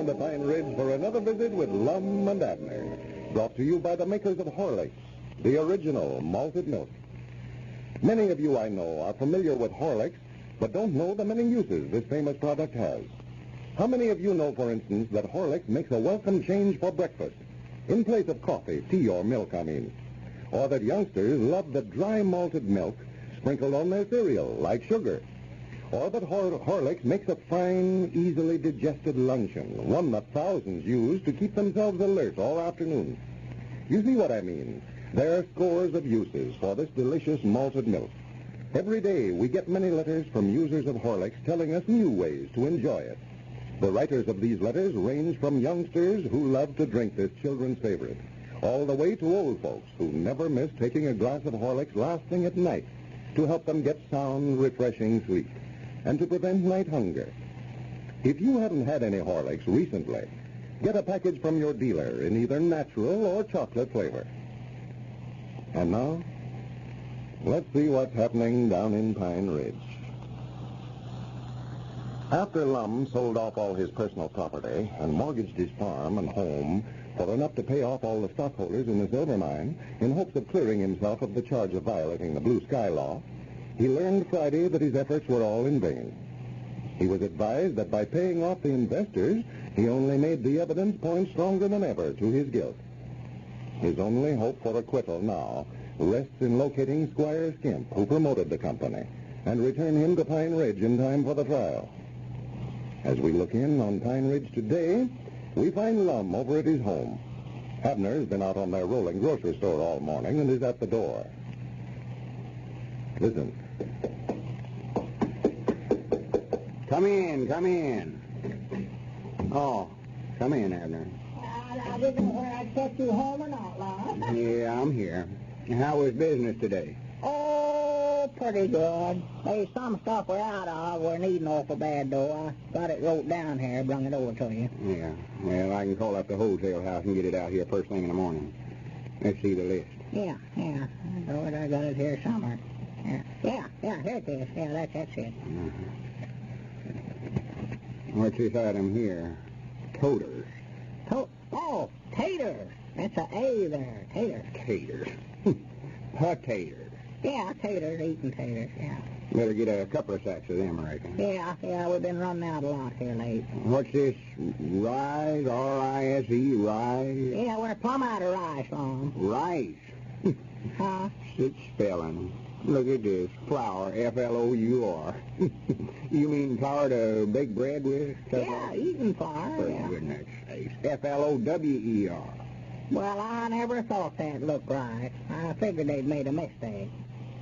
down to Pine Ridge for another visit with Lum and Abner, brought to you by the makers of Horlicks, the original malted milk. Many of you I know are familiar with Horlicks, but don't know the many uses this famous product has. How many of you know, for instance, that Horlicks makes a welcome change for breakfast, in place of coffee, tea, or milk, I mean? Or that youngsters love the dry malted milk sprinkled on their cereal, like sugar? Or that Horlicks makes a fine, easily digested luncheon, one that thousands use to keep themselves alert all afternoon? You see what I mean? There are scores of uses for this delicious malted milk. Every day we get many letters from users of Horlicks telling us new ways to enjoy it. The writers of these letters range from youngsters who love to drink this children's favorite, all the way to old folks who never miss taking a glass of Horlicks last thing at night to help them get sound, refreshing sleep and to prevent night hunger. If you haven't had any Horlicks recently, get a package from your dealer in either natural or chocolate flavor. And now, let's see what's happening down in Pine Ridge. After Lum sold off all his personal property and mortgaged his farm and home for enough to pay off all the stockholders in the silver mine in hopes of clearing himself of the charge of violating the blue sky law, he learned Friday that his efforts were all in vain. He was advised that by paying off the investors, he only made the evidence point stronger than ever to his guilt. His only hope for acquittal now rests in locating Squire Skimp, who promoted the company, and return him to Pine Ridge in time for the trial. As we look in on Pine Ridge today, we find Lum over at his home. Abner's been out on their rolling grocery store all morning and is at the door. Listen. Come in, come in. Oh, come in, Abner. I didn't know whether I'd catch you home or not, Lauck. Yeah, I'm here. How was business today? Oh, pretty good. There's some stuff we're out of. We're needing awful bad, though. I got it wrote down here, brung it over to you. Yeah, well, I can call up the wholesale house and get it out here first thing in the morning. Let's see the list. Yeah. I got it here somewhere. Yeah, here it is. Yeah, that's it. Uh-huh. What's this item here? Toters. Oh, taters. That's an A there, taters. Taters. Potatoes. Yeah, taters, eating taters, yeah. Better get a couple of sacks of them, I reckon. Yeah, we've been running out a lot here late. What's this? Rice, R-I-S-E, rice? Yeah, we're plumb out of rice, Lum. Rice? Huh? Such spelling. Look at this. Flour, F-L-O-U-R. You mean flour to bake bread with? Yeah, eating flour, For yeah. goodness sakes. F-L-O-W-E-R. Well, I never thought that looked right. I figured they'd made a mistake.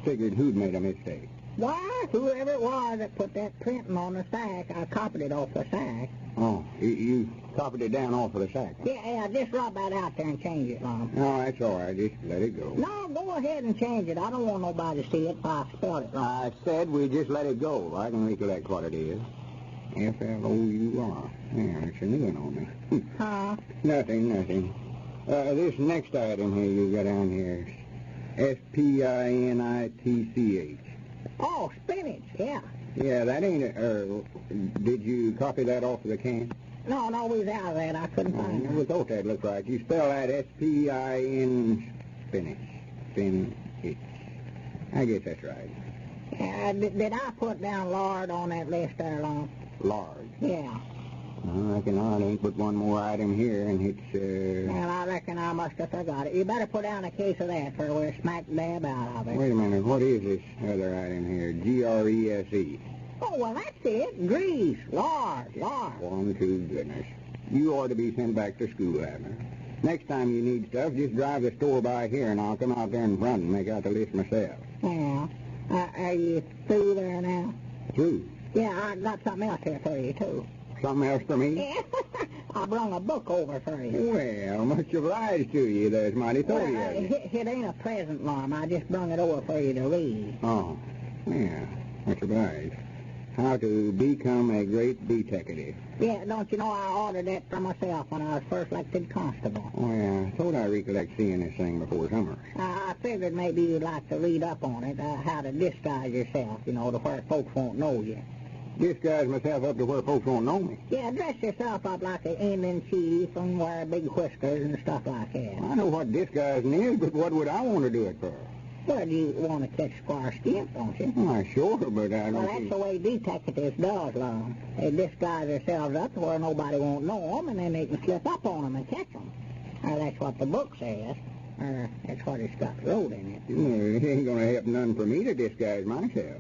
Figured who'd made a mistake? Why, whoever it was that put that printing on the sack, I copied it off the sack. Oh, you copied it down off of the sack. Yeah, just rub that out there and change it, Lum. No, that's all right. Just let it go. No, go ahead and change it. I don't want nobody to see it if I spelled it wrong. I said we just let it go. I can recollect what it is. F-L-O-U-R. Yeah, it's a new one on me. Huh? Nothing. This next item here you got down here is S-P-I-N-I-T-C-H. Oh, spinach, yeah. Yeah, that ain't it. Did you copy that off of the can? No, we was out of that. I couldn't I find never it. thought that looked right. You spell that S-P-I-N spinach. Spinach. I guess that's right. Did I put down lard on that list there, Lum? Lard. Yeah. I reckon I ain't put one more item here, and it's, Well, I reckon I must have forgot it. You better put down a case of that, for we're smack dab out of it. Wait a minute. What is this other item here? G-R-E-S-E. Oh, well, that's it. Grease. Lard. One, two, goodness. You ought to be sent back to school, Abner. Next time you need stuff, just drive the store by here, and I'll come out there in front and make out the list myself. Yeah. Are you through there now? Through? Yeah, I got something else here for you, too. Something else for me? Yeah. I brung a book over for you. Well, much obliged to you. There's mighty thoughty of you. It ain't a present, Lum. I just brung it over for you to read. Oh, yeah, much obliged. How to become a great detective. Yeah, don't you know I ordered that for myself when I was first elected constable. Oh, yeah, I thought I recollect seeing this thing before summer. I figured maybe you'd like to read up on it, how to disguise yourself, to where folks won't know you. disguise myself up to where folks won't know me. Yeah, dress yourself up like an Indian chief and wear big whiskers and stuff like that. I know what disguising is, but what would I want to do it for? Well, you want to catch Squire Skimp, don't you? Why, sure, but I don't Well, that's the way detectives does, Lum. They disguise themselves up to where nobody won't know them, and then they can slip up on them and catch them. That's what the book says. That's what it's got wrote in it. Well, it ain't going to help none for me to disguise myself.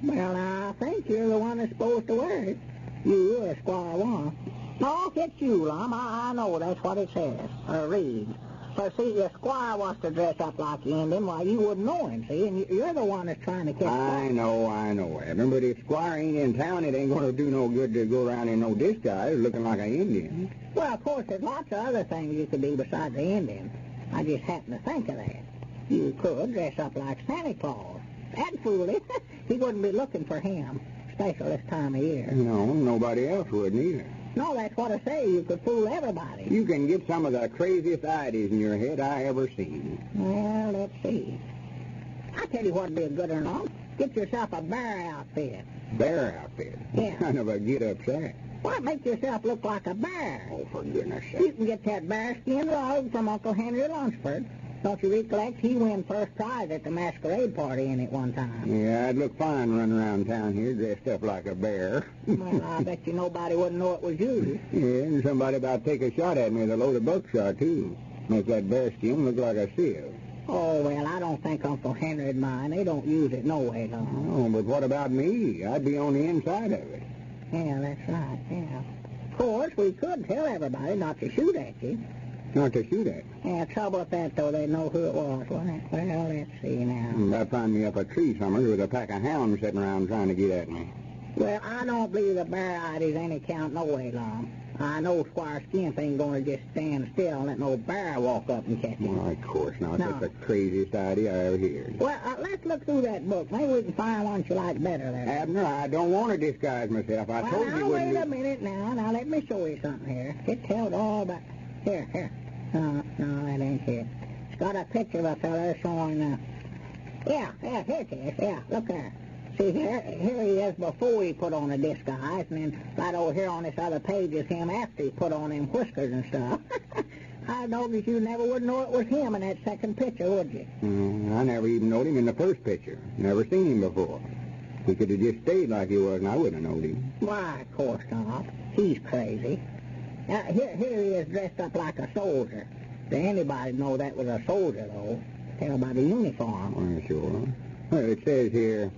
Well, I think you're the one that's supposed to wear it. You or Squire Skimp. No, it's you, Lum. I know that's what it says, or reads. So, see, if Squire was to dress up like the Indian, why, you wouldn't know him, see? And you're the one that's trying to catch I know, Abner. But if Squire ain't in town, it ain't going to do no good to go around in no disguise looking like an Indian. Well, of course, there's lots of other things you could do besides the Indian. I just happened to think of that. You could dress up like Santa Claus. That'd fool him. He wouldn't be looking for him, especially this time of year. No, nobody else would neither. No, that's what I say. You could fool everybody. You can get some of the craziest ideas in your head I ever seen. Well, let's see. I tell you what'd be a good one. Get yourself a bear outfit. Bear outfit? Yeah. What kind of a get-up that? Why, make yourself look like a bear. Oh, for goodness sake. You can get that bearskin rug from Uncle Henry Lunsford. Don't you recollect he won first prize at the masquerade party in it one time? Yeah, I'd look fine running around town here dressed up like a bear. Well, I bet you nobody wouldn't know it was you. Yeah, and somebody about to take a shot at me with a load of buckshot, too. Make that bearskin look like a sieve. Oh, well, I don't think Uncle Henry'd mind. They don't use it no way, though. Oh, but what about me? I'd be on the inside of it. Yeah, that's right, yeah. Of course, we could tell everybody not to shoot at you. Not to shoot at. Yeah, trouble with that, though, they'd know who it was, wouldn't it? Well, let's see now. I'd find me up a tree somewhere with a pack of hounds sitting around trying to get at me. Well, I don't believe the bear idea's any count no way, Lum. I know Squire Skimp ain't going to just stand still and let no bear walk up and catch him. Well, of course not. No. That's the craziest idea I ever heard. Well, let's look through that book. Maybe we can find one you like better there. Abner, I don't want to disguise myself. I told you wouldn't. Wait a minute now. Now, let me show you something here. It tells all about... Here. No, that ain't it. It's got a picture of a fella showing... Yeah, here it is. Yeah, look there. See, here he is before he put on a disguise, and then right over here on this other page is him after he put on them whiskers and stuff. I noticed you never would know it was him in that second picture, would you? I never even knowed him in the first picture. Never seen him before. He could have just stayed like he was, and I wouldn't have known him. Why, of course not. He's crazy. Here he is dressed up like a soldier. Did anybody know that was a soldier, though? Tell by the uniform. Well, sure. Well, it says here,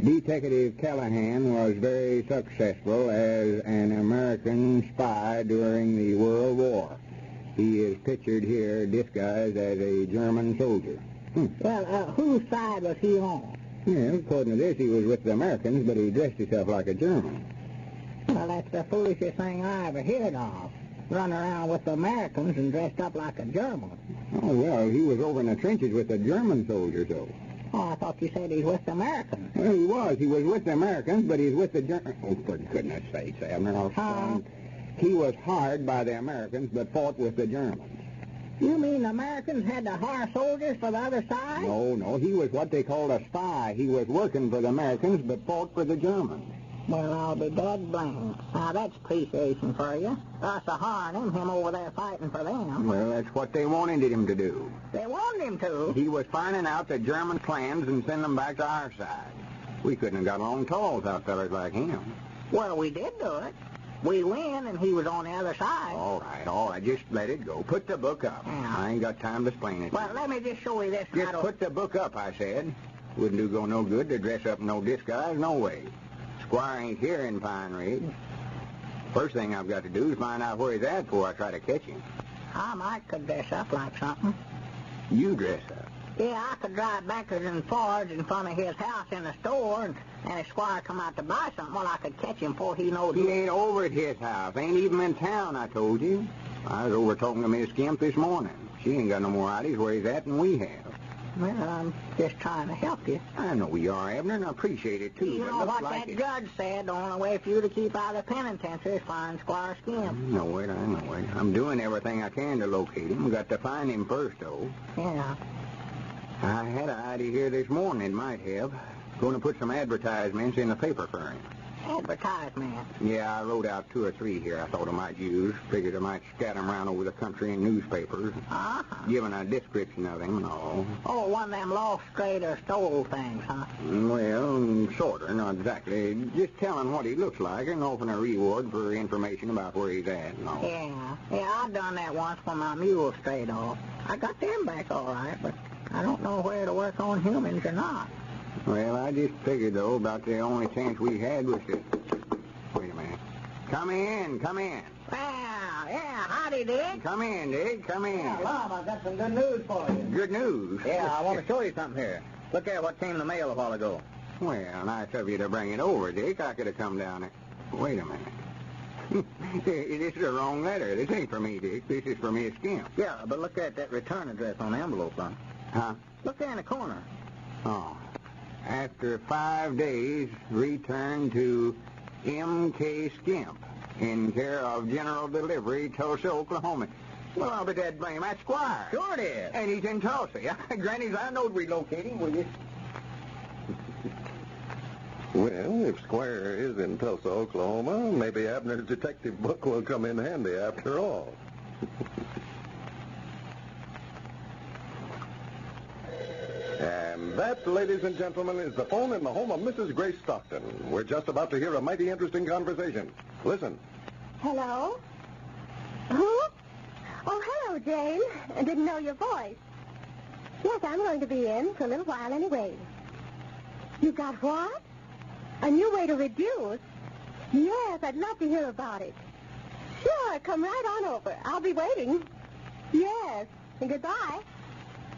Detective Callahan was very successful as an American spy during the World War. He is pictured here disguised as a German soldier. Well, whose side was he on? Yeah, according to this, he was with the Americans, but he dressed himself like a German. Well, that's the foolishest thing I ever heard of. Run around with the Americans and dressed up like a German. Oh, well, he was over in the trenches with the German soldiers, though. Oh, I thought you said he's with the Americans. Well, he was. He was with the Americans, but he's with the Germans. Oh, for goodness sakes, Abner. He was hired by the Americans, but fought with the Germans. You mean the Americans had to hire soldiers for the other side? No. He was what they called a spy. He was working for the Americans, but fought for the Germans. Well, I'll be dead blamed. Now, that's appreciation for you. Us a-hiring him over there fighting for them. Well, that's what they wanted him to do. They wanted him to? He was finding out the German plans and sending them back to our side. We couldn't have got along tall without fellas like him. Well, we did do it. We win, and he was on the other side. All right. Just let it go. Put the book up. Yeah. I ain't got time to explain it. Well, let me just show you this. Just put the book up, I said. Wouldn't do go no good to dress up in no disguise, no way. Squire ain't here in Pine Ridge. First thing I've got to do is find out where he's at before I try to catch him. I might could dress up like something. You dress up. Yeah, I could drive backwards and forwards in front of his house in the store, and if Squire come out to buy something, well, I could catch him before he knows. He ain't over at his house. Ain't even in town, I told you. I was over talking to Miss Skimp this morning. She ain't got no more ideas where he's at than we have. Well, I'm just trying to help you. I know we are, Abner, and I appreciate it, too. You know what that judge said, the only way for you to keep out of the penitentiary is find Squire Skimp. I know it. I'm doing everything I can to locate him. Got to find him first, though. Yeah. I had an idea here this morning, it might have. Going to put some advertisements in the paper for him. Advertisement. Yeah, I wrote out 2 or 3 here I thought I might use. Figured I might scatter 'em around over the country in newspapers. Uh-huh. Giving a description of him and all. Oh, one of them lost, strayed, or stole things, huh? Well, sorta, not exactly. Just telling what he looks like and offering a reward for information about where he's at and all. Yeah, I done that once when my mule strayed off. I got them back all right, but I don't know whether to work on humans or not. Well, I just figured, though, about the only chance we had was to... Wait a minute. Come in. Well, yeah, howdy, Dick. Come in, Dick, come in. Yeah, Lum, I've got some good news for you. Good news? Yeah, I want to show you something here. Look at what came in the mail a while ago. Well, nice of you to bring it over, Dick. I could have come down there. Wait a minute. This is the wrong letter. This ain't for me, Dick. This is for Miss Skimp. Yeah, but look at that return address on the envelope, Lum. Huh? Look there in the corner. Oh. After 5 days, return to M.K. Skimp in care of General Delivery, Tulsa, Oklahoma. Well, I'll be dead blame. That's Squire. Sure it is. And he's in Tulsa. Granny's, I know'd relocate him, will you? Well, if Squire is in Tulsa, Oklahoma, maybe Abner's detective book will come in handy after all. And that, ladies and gentlemen, is the phone in the home of Mrs. Grace Stockton. We're just about to hear a mighty interesting conversation. Listen. Hello? Who? Oh, hello, Jane. I didn't know your voice. Yes, I'm going to be in for a little while anyway. You got what? A new way to reduce? Yes, I'd love to hear about it. Sure, come right on over. I'll be waiting. Yes, and goodbye.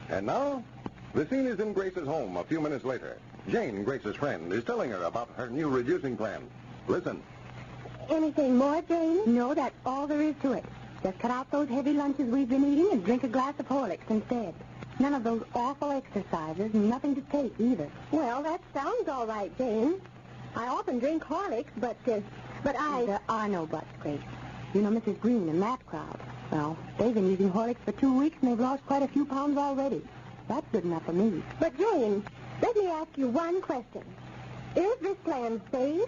And now, the scene is in Grace's home a few minutes later. Jane, Grace's friend, is telling her about her new reducing plan. Listen. Anything more, Jane? No, that's all there is to it. Just cut out those heavy lunches we've been eating and drink a glass of Horlicks instead. None of those awful exercises, and nothing to take either. Well, that sounds all right, Jane. I often drink Horlicks, but I... There are no buts, Grace. You know Mrs. Green and that crowd. Well, they've been using Horlicks for 2 weeks, and they've lost quite a few pounds already. That's good enough for me. But, Jane, let me ask you one question. Is this plan safe?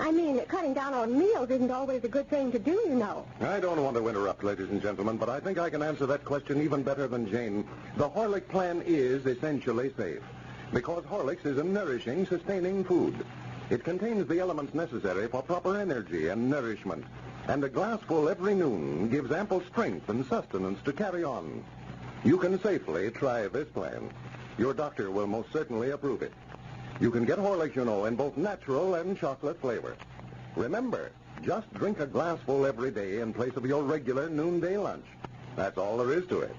I mean, cutting down on meals isn't always a good thing to do, you know. I don't want to interrupt, ladies and gentlemen, but I think I can answer that question even better than Jane. The Horlick plan is essentially safe, because Horlicks is a nourishing, sustaining food. It contains the elements necessary for proper energy and nourishment, and a glassful every noon gives ample strength and sustenance to carry on. You can safely try this plan. Your doctor will most certainly approve it. You can get Horlicks, you know, in both natural and chocolate flavor. Remember, just drink a glassful every day in place of your regular noonday lunch. That's all there is to it.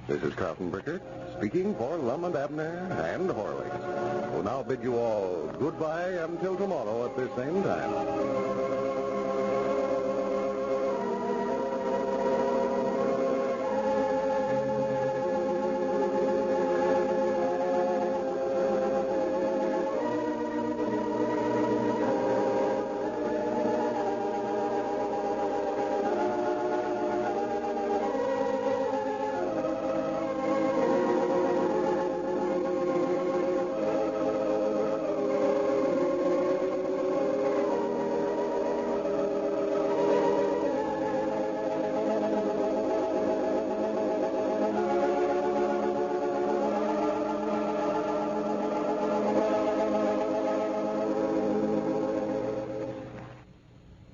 This is Carlton Brickert, speaking for Lum and Abner and Horlicks. We'll now bid you all goodbye until tomorrow at this same time.